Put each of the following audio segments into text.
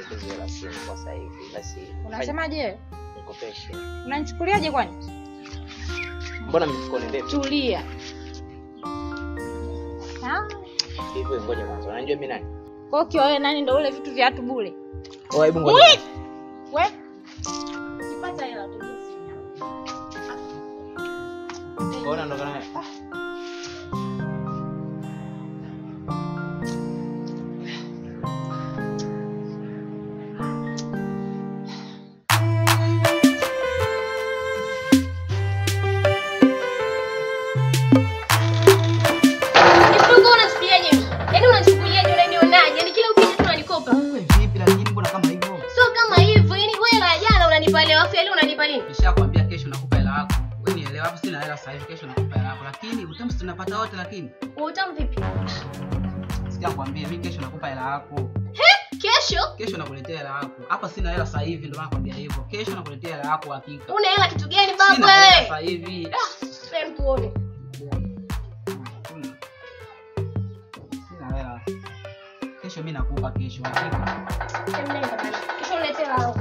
tatizo la simu kwa sasa hivi. Basi unasemaje? nikopeshe. Unanichukuliaje kwani? Mbona mfuko ni ndefu? Tulia. Hivyo ngoja kwanza. Unajua mimi nani? Kwa hiyo wewe nani ndio ule vitu vya watu bure? Hebu ngoja. Wewe ukipata hela tu. Bora ndo kana. Nishakwambia kesho nakupa hela yako. Wewe nielewa hapo, sina hela sasa hivi, kesho nakupa hela yako. Lakini utamu tunapata wote lakini. Utamu vipi? Sijakwambia mimi kesho nakupa hela yako. Kesho? Kesho nakuletea hela yako. Hapa sina hela sasa hivi ndio nakwambia hivyo. Kesho nakuletea hela yako hakika. Una hela kitu gani baba wewe? Sina hela sasa hivi. Sasa tuone. Sina hela. Kesho mimi nakupa kesho hakika. Kesho niletea hela yako.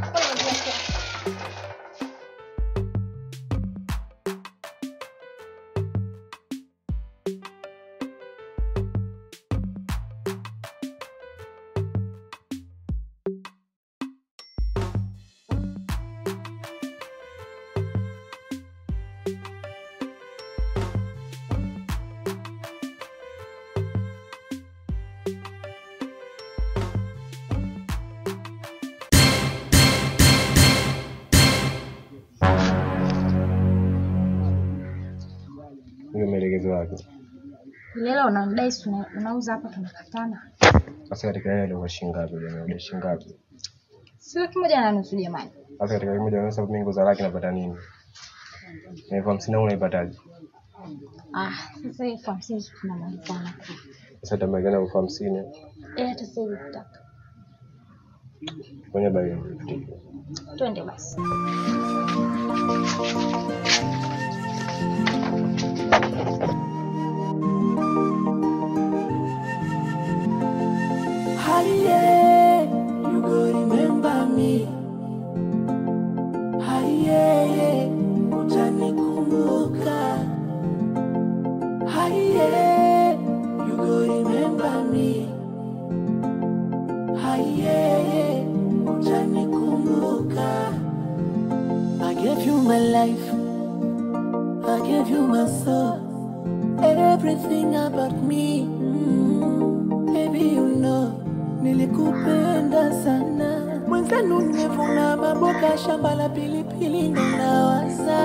Ndio maelekezo yake. Leo unanidai unauza hapa tunakatana. Sasa katika ile ndio shilingi ngapi jamani? Ndio shilingi ngapi? Sio 1.5 jamani. Sasa katika 1.5 mimi nguzo lake napata nini? Na 50 unaipataje? Sasa 50 tunamalizana. Sasa tamagana 50. Hata sasa hivi nataka. Kwenye bagi. Twende basi. Haye, you go remember me. Haye, utanikumbuka. Haye, you go remember me. Haye, utanikumbuka. I gave you my life, I gave you my soul, everything about me. Baby, you know nilikupenda sana. Mwenzenu nimevuna maboga shamba la pilipili ndo nawaza.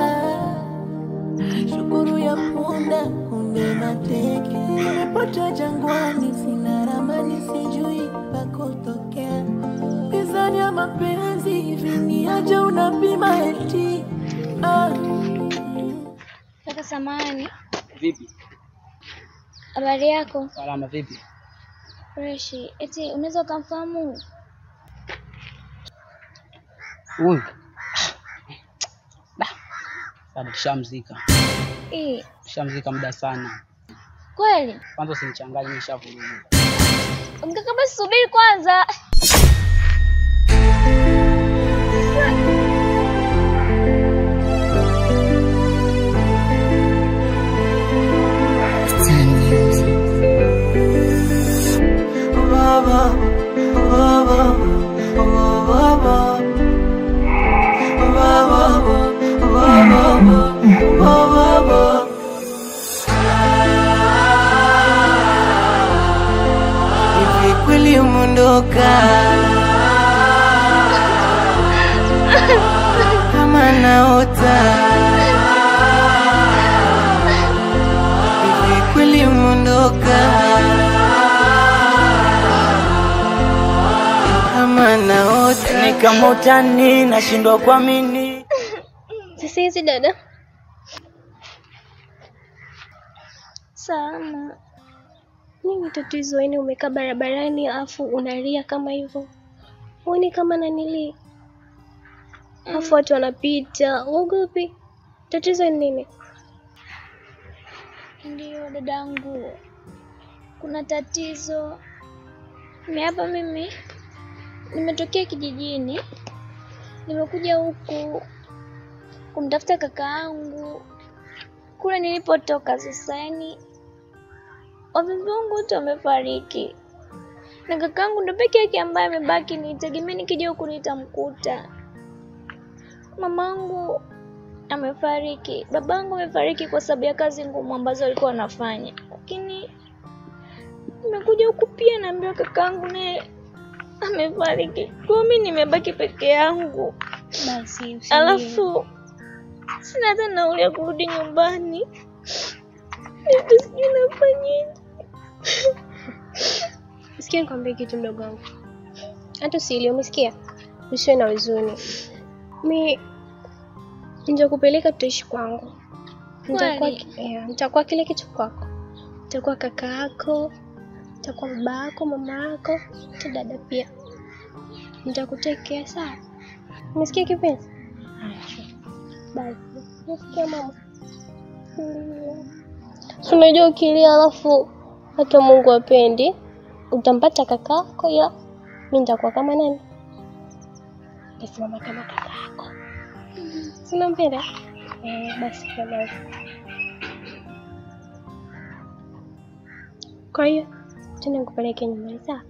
Shukuru ya punda kumbe mateke. Nimepotea jangwani sina ramani sijui pa kutokea. Mizani ya mapenzi hivi ni aje unapima eti. Kaka samani. Vipi? Habari yako? Salama vipi? Fresh. Eti unaweza kumfahamu? Huyu. Bado tushamzika. Tushamzika muda sana. Kweli? Kwanza usinichanganye nishavuruga. Mkaka basi subiri kwanza. Hivi kweli umondoka kama naota? Hivi kweli umondoka kama naota? Ni kama utani nashindwa kuamini. Sasa hizi dada. Sana. Nini tatizo yani umekaa barabarani afu unalia kama hivyo? Uone kama nanili. Afu watu wanapita, uogopi? Tatizo ni nini? Ndio dadangu. Kuna tatizo. Hapa mimi nimetokea kijijini. Nimekuja huku kumtafuta kaka yangu. Kule nilipotoka sasa, yani wazazi wangu wote wamefariki. Na kaka yangu ndo peke yake ambaye amebaki, nitegemea nikija huku nitamkuta. Mamangu amefariki, babangu amefariki kwa sababu ya kazi ngumu ambazo alikuwa anafanya. Lakini nimekuja huku pia naambiwa kakaangu naye amefariki. Kwa mimi nimebaki peke yangu. Basi Alafu sina hata nauli ya kurudi nyumbani. Mimi sijui nafanyaje. Sikia nikwambie kitu mdogo wangu. Hata usilie, umesikia? Usiwe na huzuni. Mimi nitakupeleka tutaishi kwangu. Nitakuwa kile kitu kwako. Nitakuwa kaka yako, nitakuwa baba yako, mama yako, hata dada pia. Nitakutekea sawa. Umesikia kipenzi? Basi, umesikia mama? Unajua ukilia alafu hata Mungu apendi, utampata kakako, ila mimi nitakuwa kama nani? Nitasimama kama kakako. Sina mpenda? Basi kama. Kwa hiyo tena nikupeleke nyumbani sawa?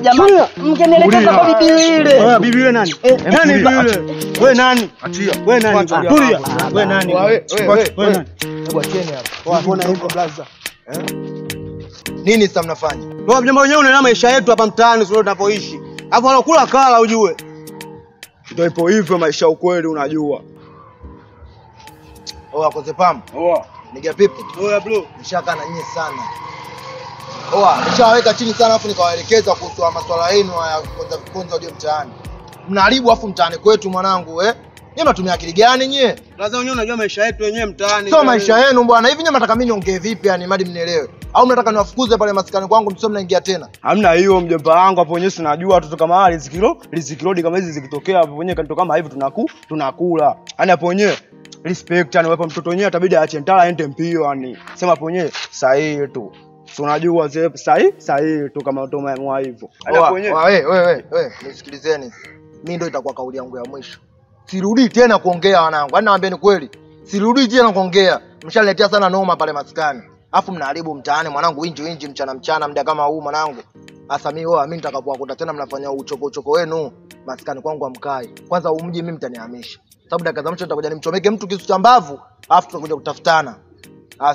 Jamani, mkenielekeza kwa bibi yule. Wewe bibi yule nani? Nani bibi yule? Wewe nani? Achia. Wewe nani? Tulia. Wewe nani? Wewe nani? Hebu acheni hapa. Mbona hivyo blaza? Nini sasa mnafanya? Wewe mjomba wenyewe unaona maisha yetu hapa mtaani sio tunapoishi. Hapo anakula kala ujue. Ndio ipo hivyo maisha ukweli unajua. Oa koze pam. Oa. Niga pipi. Oa bro. Nishaka na nyinyi sana. Oa, nishaweka chini sana afu nikawaelekeza kuhusu masuala yenu haya kwanza ndio mtaani. Mnaharibu afu mtaani kwetu mwanangu Nyie mnatumia akili gani nyie? Lazima wenyewe unajua maisha yetu wenyewe mtaani. Sio maisha yenu bwana. Hivi nyie mnataka mimi niongee vipi yani madi mnielewe? Au mnataka niwafukuze pale maskani kwangu msio mnaingia tena? Hamna hiyo mjomba wangu hapo wenyewe sinajua watoto kama hali rizikirodi kama hizi zikitokea hapo wenyewe kanito kama hivi tunakula. Yaani hapo wenyewe respect yani wewe mtoto wenyewe itabidi aache ntala aende mbio yani. Sema hapo wenyewe sahihi tu. Si unajua sahihi tu kama utomwa hivyo. Yaani hapo wenyewe wewe nisikilizeni. Mimi ndio itakuwa kauli yangu ya mwisho. Sirudi tena kuongea wanangu. Yaani naambieni kweli. Sirudi tena kuongea. Mshaletea sana noma pale maskani. Afu mnaharibu mtaani mwanangu inji mchana muda kama huu mwanangu. Sasa mimi nitakapokuta tena mnafanya uchoko wenu maskani kwangu amkai. Kwanza umje mimi mtanihamisha. Sababu dakika za mwisho nitakuja nimchomeke mtu kisu cha mbavu, afu tutakuja kutafutana.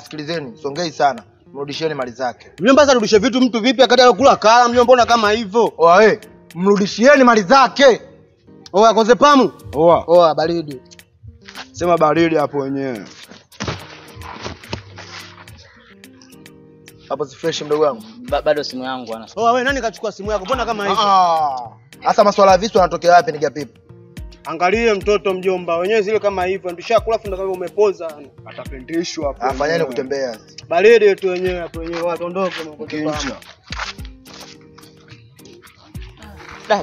Sikilizeni, songei sana. Mrudisheni mali zake. Mjomba sasa rudishe vitu mtu vipi akada kula kala mjomba mbona kama hivyo? Oa mrudishieni mali zake. Oa koze pamu. Oa baridi. Sema baridi hapo wenyewe. Hapo si fresh mdogo wangu. Bado simu yangu ana. Wewe nani kachukua simu yako? Mbona kama hivyo? Sasa masuala ya visu yanatokea wapi niga pipi? Angalie mtoto mjomba, wenyewe zile kama hivyo ndishakula funda kama umepoza atapendeshwa hapo. Afanyeni kutembea. Baridi tu wenyewe hapo wenyewe watu ondoke mkoa.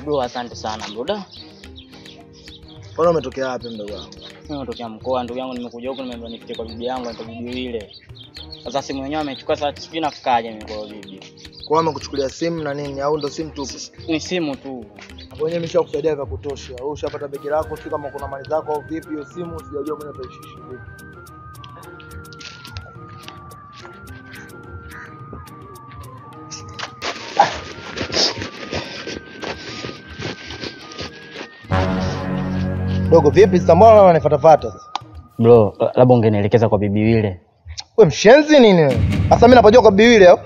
Bro asante sana bro. Mbona umetokea wapi mdogo wangu? Mimi nimetokea mkoa ndugu yangu, nimekuja huku nimeambiwa nifike kwa bibi yangu ndio bibi ile. Sasa simu yenyewe amechukua sasa sijui nafikaje mimi kwa bibi. Kwa nini amekuchukulia simu na nini au ndo simu tu? Ni simu tu. Hapo wenyewe nimeshakusaidia vya kutosha. Wewe ushapata begi lako, si kama kuna mali zako au vipi hiyo simu sijajua mwenyewe utaishishi vipi. Dogo vipi sasa mbona unanifuatafuata sasa? Bro, labda ungenielekeza kwa bibi ile. Wewe mshenzi nini wewe? Sasa mimi napajua kwa bibi ile au?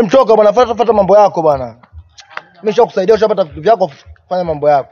Mtoka bwana, fuata mambo yako bwana. Mimi nishakusaidia ushapata vitu vyako, fanya mambo yako.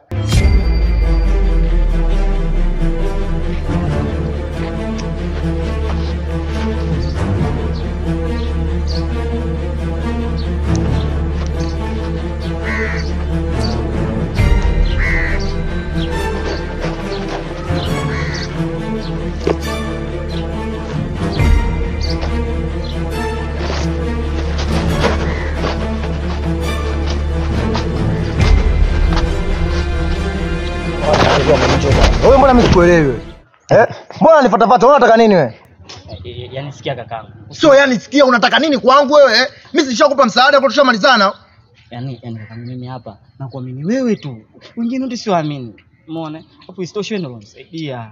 macho bwana. Wewe mbona mimi sikuelewi? Mbona nifuatafuata? Unataka nini wewe? Yaani sikia kakangu. Sio yani sikia unataka nini kwangu wewe? Mimi sishakupa msaada kwa tushamalizana. Yaani kama mimi hapa nakuamini wewe tu. Wengine wote siwaamini. Umeona? Hapo isitoshe ndio unanisaidia.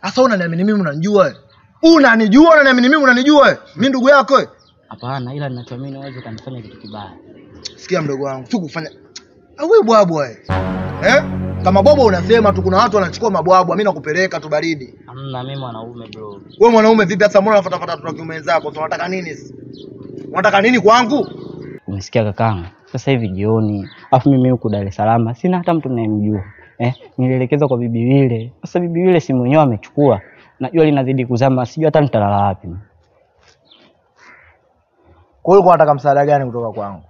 Sasa unaniamini mimi unanijua wewe? Unanijua unaniamini mimi unanijua wewe? Mimi ndugu yako wewe? Hapana, ila ninachoamini wewe kanifanya kitu kibaya. Sikia mdogo wangu, sikufanya. Wewe bwabwa wewe. Kama bobo unasema tu kuna watu wanachukua mabwabwa, mimi nakupeleka tu baridi. Hamna, mimi mwanaume bro. Wewe mwanaume vipi sasa mbona unafuata tu kiume wenzako? Unataka nini sasa? Unataka nini kwangu? Umesikia kakangu? Sasa hivi jioni, afu mimi huko Dar es Salaam sina hata mtu ninayemjua. Nilielekezwa kwa bibi Wile. Sasa bibi Wile si mwenyewe amechukua. Najua linazidi kuzama, sijui hata nitalala wapi. Kwa hiyo unataka msaada gani kutoka kwangu?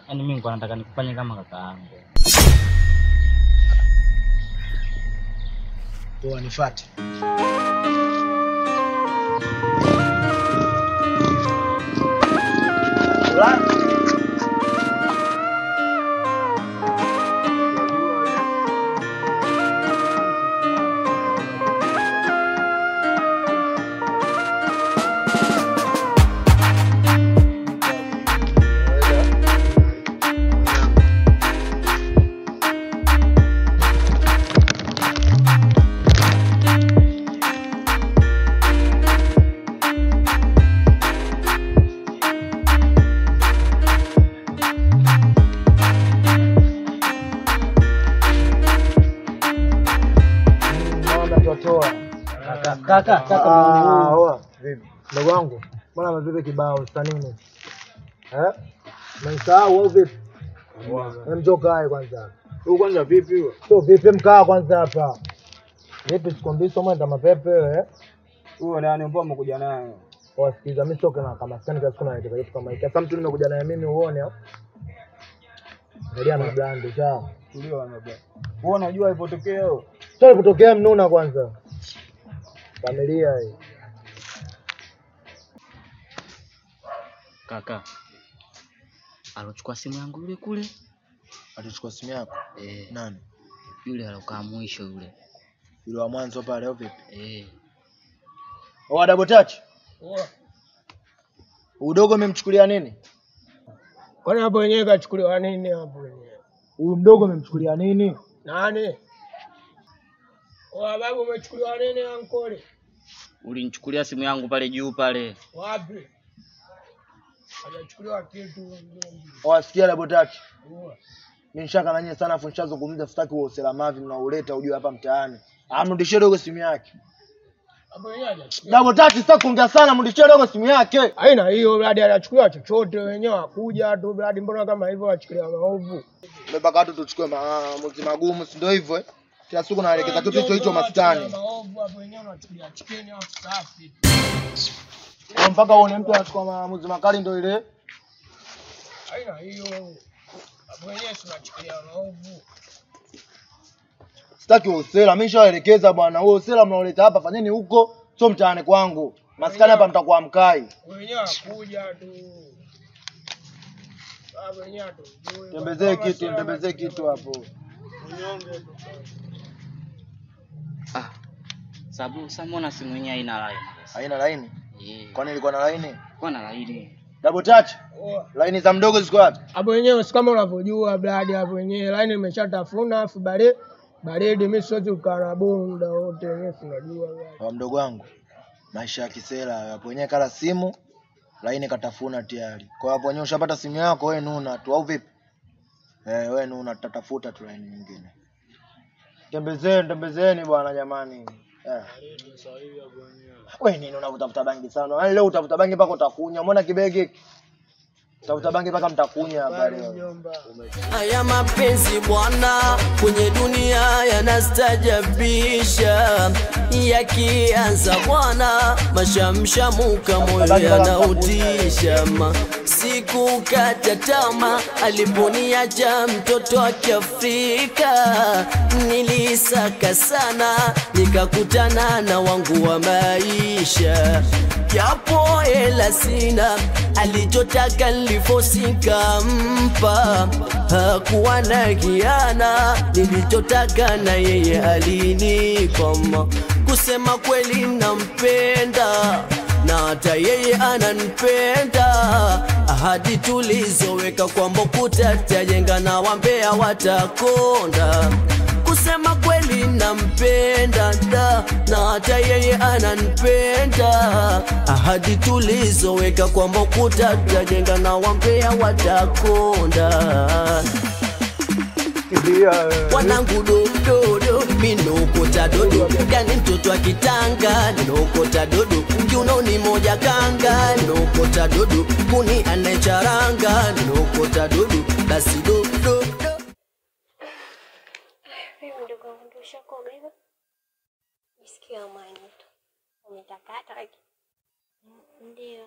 Yaani mimi nilikuwa nataka nikufanye kama kakaangu. Poa, nifuate. Kaka. Vipi? Ndugu wangu, mbona mavipi kibao sasa nini? Msahau au vipi? Mjoka hai kwanza. Wewe kwanza vipi wewe? Sio vipi mkaa kwanza hapa. Vipi sikwambii somo ndio mapepe wewe? Wewe nani mbona umekuja naye? Wasikiza mimi soka na kama sasa nikasikia na kitu kama hiki. Sasa mtu nimekuja naye mimi uone au? Ndio na brand sawa. Tulio na brand. Wewe unajua ilipotokea hiyo? Sio ilipotokea mnuna kwanza. Familia hii. Kaka. Alochukua simu yangu yule kule. Alichukua simu yako? Nani? Yule alokaa mwisho yule. Yule wa mwanzo pale au vipi? Oh, double touch. Udogo umemchukulia nini? Kwani hapo wenyewe kachukuliwa nini hapo wenyewe? Huyu mdogo umemchukulia nini? Nani? Babu umechukuliwa nini ankole? Ulinichukulia simu yangu pale juu pale. Wapi? Hajachukuliwa kitu. Wasikia double touch. Mimi nishaka na nyinyi sana afu nishazungumza sitaki huo usalamavi mnauleta ujue hapa mtaani. Amrudishie dogo simu yake. Hapo wenyewe. Double touch sitaki kuongea sana mrudishie dogo simu yake. Haina hiyo bradi anachukuliwa chochote wenyewe akuja tu bradi mbona kama hivyo achukuliwa maovu. Mpaka watu tuchukue maamuzi magumu si ndio hivyo Kila siku naelekeza kitu hicho maskani. Maovu hapo wenyewe unachukulia chicken au safi. Mpaka uone mtu anachukua maamuzi makali ndio ile. Haina hiyo. Hapo wenyewe tunachukulia maovu. Sitaki usela, mimi nishaelekeza bwana. Wewe usela mnaoleta hapa fanyeni huko, sio mtaani kwangu. Maskani hapa mtakuwa mkai. Wenyewe akuja tu. Hapo wenyewe tu. Tembezee kitu hapo. Unyonge tu. Sababu samona simu yenyewe haina line. Haina line? Kwani ilikuwa na line? Kwa na line. Double touch. Line za mdogo ziko wapi? Hapo wenyewe si kama unavyojua bradi hapo wenyewe line imeshatafuna afu baridi mimi siwezi kukaa na muda wote wenyewe unajua. Kwa mdogo wangu. Maisha ya kisela hapo wenyewe kala simu line katafuna tayari. Kwa hapo wenyewe ushapata simu yako wewe nuna tu au vipi? Wewe nuna tatafuta tu line nyingine. Tembezeni bwana jamani. Wewe nini unavutafuta bangi sana? Yaani leo utafuta bangi mpaka utakunya. Umeona kibegi? Utafuta bangi mpaka mtakunya hapa leo. Haya mapenzi bwana kwenye dunia yanastajabisha, yakianza bwana mashamshamuka moyo yanautisha. Sikukata tamaa aliponiacha mtoto wa Kiafrika, nilisaka sana nikakutana na wangu wa maisha. japo hela sina, alichotaka nilifosika mpa. Hakuwa na hiana, nilichotaka na yeye alinipa. Kusema kweli nampenda, na hata yeye ananipenda. Ahadi tulizoweka kwamba kutajenga na wambea watakonda. Kusema kweli nampenda, na hata yeye ananipenda. Ahadi tulizoweka kwamba kutajenga na wambea watakonda. Wanangu dodo, minokota dodo, gani mtoto wa kitanga, ninokota dodo, kiunoni moja kanga, ninokota dodo, kuni anecharanga, ninokota dodo, basi dodo. Mimi mdogo wangu ndio ushakoga hivyo? Jisikia amani tu. Umetakata haki? Ndio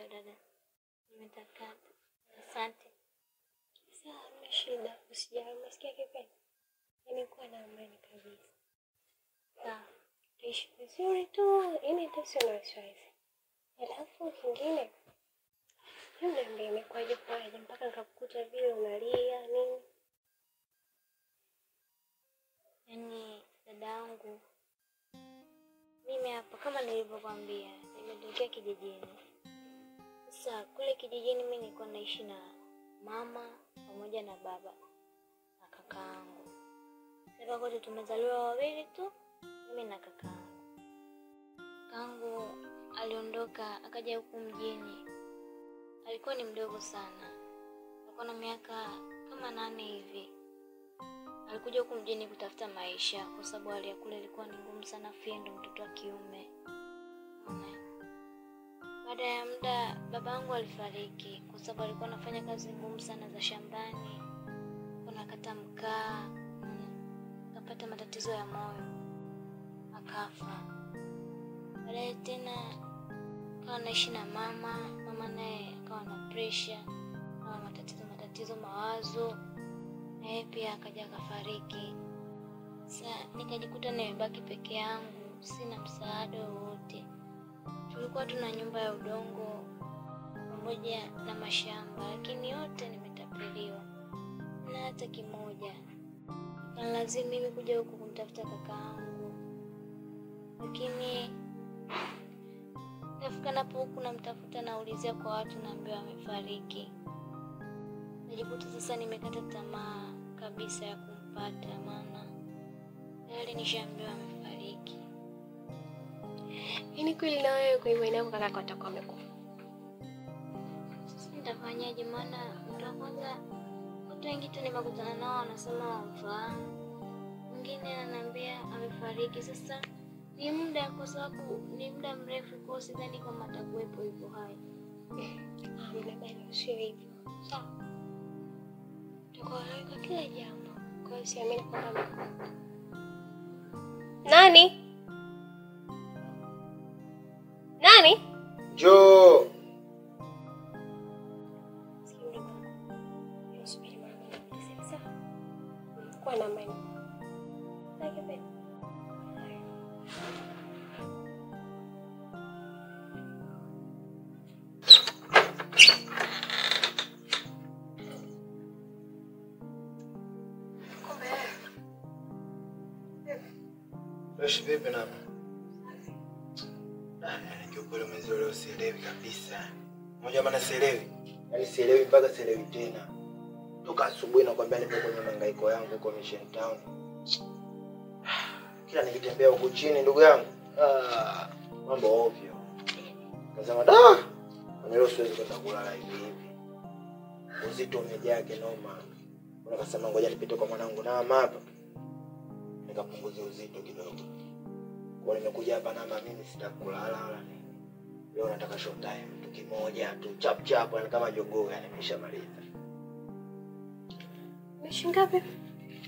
dada. Umetakata. Asante. Sawa, hamna shida. Usijali, umesikia kipenzi? Yaani kuwa na amani kabisa. Sawa. Tuishi vizuri tu, yaani tusio na wasiwasi. Alafu kingine, niambie imekwaje mpaka nikakukuta vile unalia nini? Yaani dadangu, mimi hapa kama nilivyokuambia, nimetokea kijijini. Sasa kule kijijini mimi nilikuwa naishi na mama pamoja na baba na kakaangu. Sasa wote tumezaliwa wawili tu, mimi na kakaangu. Kakaangu aliondoka akaja huku mjini. Alikuwa ni mdogo sana. Alikuwa na miaka kama 8 hivi. Alikuja huku mjini kutafuta maisha kwa sababu hali ya kule ilikuwa ni ngumu sana, fiendo mtoto wa kiume. Baada ya muda babangu alifariki kwa sababu alikuwa anafanya kazi ngumu sana za shambani. Anakata mkaa, akapata matatizo ya moyo, akafa. Baadaye tena akawa anaishi na mama naye akawa na pressure, na matatizo mawazo. Pia akaja akafariki. Sasa nikajikuta nimebaki peke yangu, sina msaada wowote. Tulikuwa tuna nyumba ya udongo pamoja na mashamba, lakini yote nimetapeliwa. Na hata kimoja. Na lazima mimi kuja huku kumtafuta kakaangu. Lakini nafika napo huku namtafuta, naulizia kwa watu, naambiwa amefariki. Najikuta sasa nimekata tamaa kabisa ya kumpata, maana tayari nishaambiwa amefariki. Yaani kweli na wewe kwa imani yako kaka atakuwa amekufa. Sasa nitafanyaje, maana mtu wa kwanza watu wengi tu nimekutana nao wanasema wamfahamu. Mwingine ananiambia amefariki. Sasa ni muda, kwa sababu ni muda mrefu, kwa sidhani kama atakuwepo yuko hai. Mimi bado sio hivyo. Sawa. Kwa kila jambo. Kwa hiyo siamini kwamba Nani? Jo. Kwa na mimi. Fresh vipi na? Kiukweli mwezi leo sielewi kabisa. Mmoja maana sielewi. Yaani sielewi mpaka sielewi tena. Toka asubuhi nakwambia nipo kwenye mangaiko yangu huko Mission Town. Kila nikitembea huko chini ndugu yangu, mambo ovyo. Kasema leo siwezi kwenda kulala hivi. Uzito umejaa kinoma. Unakasema ngoja nipite kwa mwanangu na hapa. Nikapunguza uzito kidogo. Kwa nimekuja hapa na mimi sitakulala wala nini. Leo nataka short time tu kimoja tu chap chap, yani kama jogoo, yani nimeshamaliza. Umeshingapi?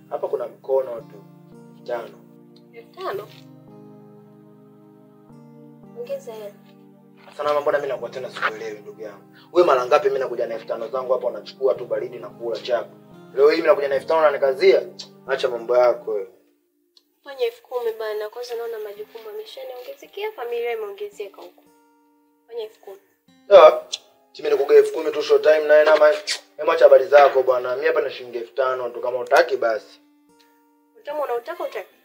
Hapa kuna mkono tu 5. 5. Ongeza hela. Sana mbona mimi nakuwa tena sikuelewi ndugu yangu. Wewe mara ngapi mimi nakuja na 5,000 zangu hapa unachukua tu baridi na kula chap. Leo hii mimi nakuja na 5,000 na nikazia. Acha mambo yako wewe. Fanya 10,000 bana, kwanza naona majukumu yameshaniongezekea, familia imeongezeka huko. Fanya 10,000. Sawa. Mimi nikugae 10,000 tu short time na ema acha habari zako bwana. Mimi hapa na shilingi 5,000 tu kama utaki basi. Utamu unautaka utaki?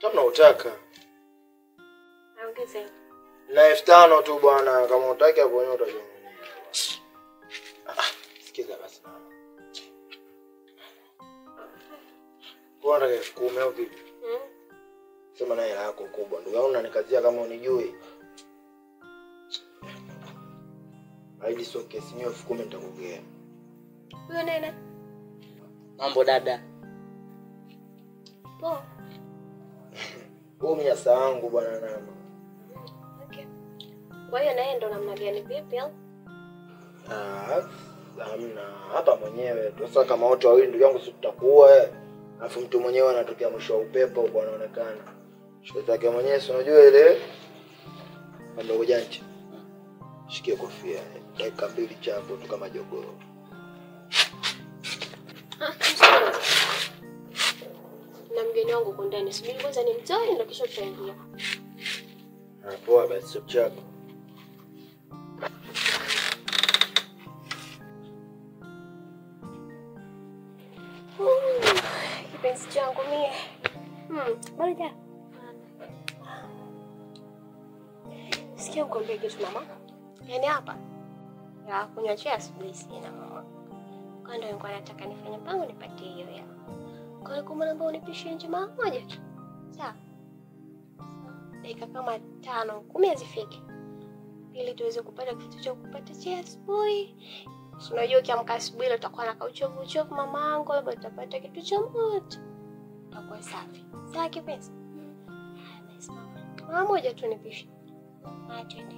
Kama unataka. Naongeze. Na 5,000 tu bwana kama utaki hapo wenyewe utajua. Sikiza basi mama. Kwa nini 10,000 au vipi? Sema na hela yako kubwa. Ndio wewe unanikazia kama unijui. Haidi sio kesi mimi 10,000 nitakugea. Huyo nene. Mambo dada. Poa. Wewe mnyasa wangu bwana namba. Okay. Kwa hiyo naye ndo namna gani vipi au? Hamna. Hapa mwenyewe tu. Sasa kama wote wawili ndugu yangu si tutakuwa alafu mtu mwenyewe anatokea mwisho wa upepo huko anaonekana. Shida zake mwenyewe si unajua ile ndio janja. Shikia kofia. Dakika 2 chapo tu kama jogoo. Na mgeni wangu uko ndani. Subiri kwanza nimtoe ndio kisha tutaingia. Poa basi chako. Kipenzi changu mie. Bora. Sikia nikwambie kitu mama. Yaani hapa. Ya kunywa chai asubuhi sina mama. Kwa ndio nilikuwa nataka nifanye mpango nipate hiyo ya. Kwa hiyo kama naomba unipishie njema moja. Sawa. Dakika kama 5, 10 hazifiki. Ili tuweze kupata kitu cha kupata chai asubuhi. Unajua ukiamka asubuhi leo utakuwa na kauchovu mamangu, labda utapata kitu cha moto. Itakuwa safi. Sawa kipenzi? Nice mama. Mama moja tu nipishe. Twende.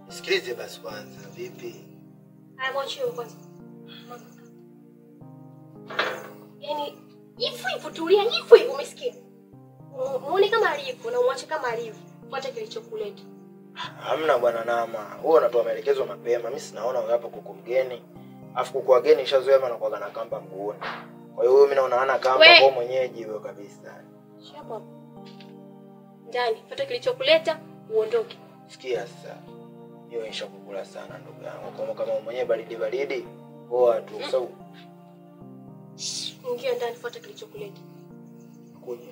Sikilize basi kwanza vipi? Haya mwache huko kwanza. Yaani hivi tulia hivi umesikia? Muone kama alivyo na umwache kama alivyo. Fuata kilichokuleta. Hamna bwana Nama. Wewe unatoa maelekezo mapema. Mimi sinaona wewe hapa kuku mgeni. Afu kuku wageni nishazoea maana kwa na kamba mguuni. Kwa hiyo wewe mimi naona ana kamba kwa mwenyeji wewe kabisa. Shapa. Ndani, fuata kilichokuleta uondoke. Sikia sasa. Hiyo inashakukula sana ndugu yangu. Kama mwenyewe baridi. Poa tu. Sawa. Ingia ndani fuata kilichokuleta. Kuja.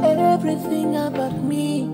Everything about me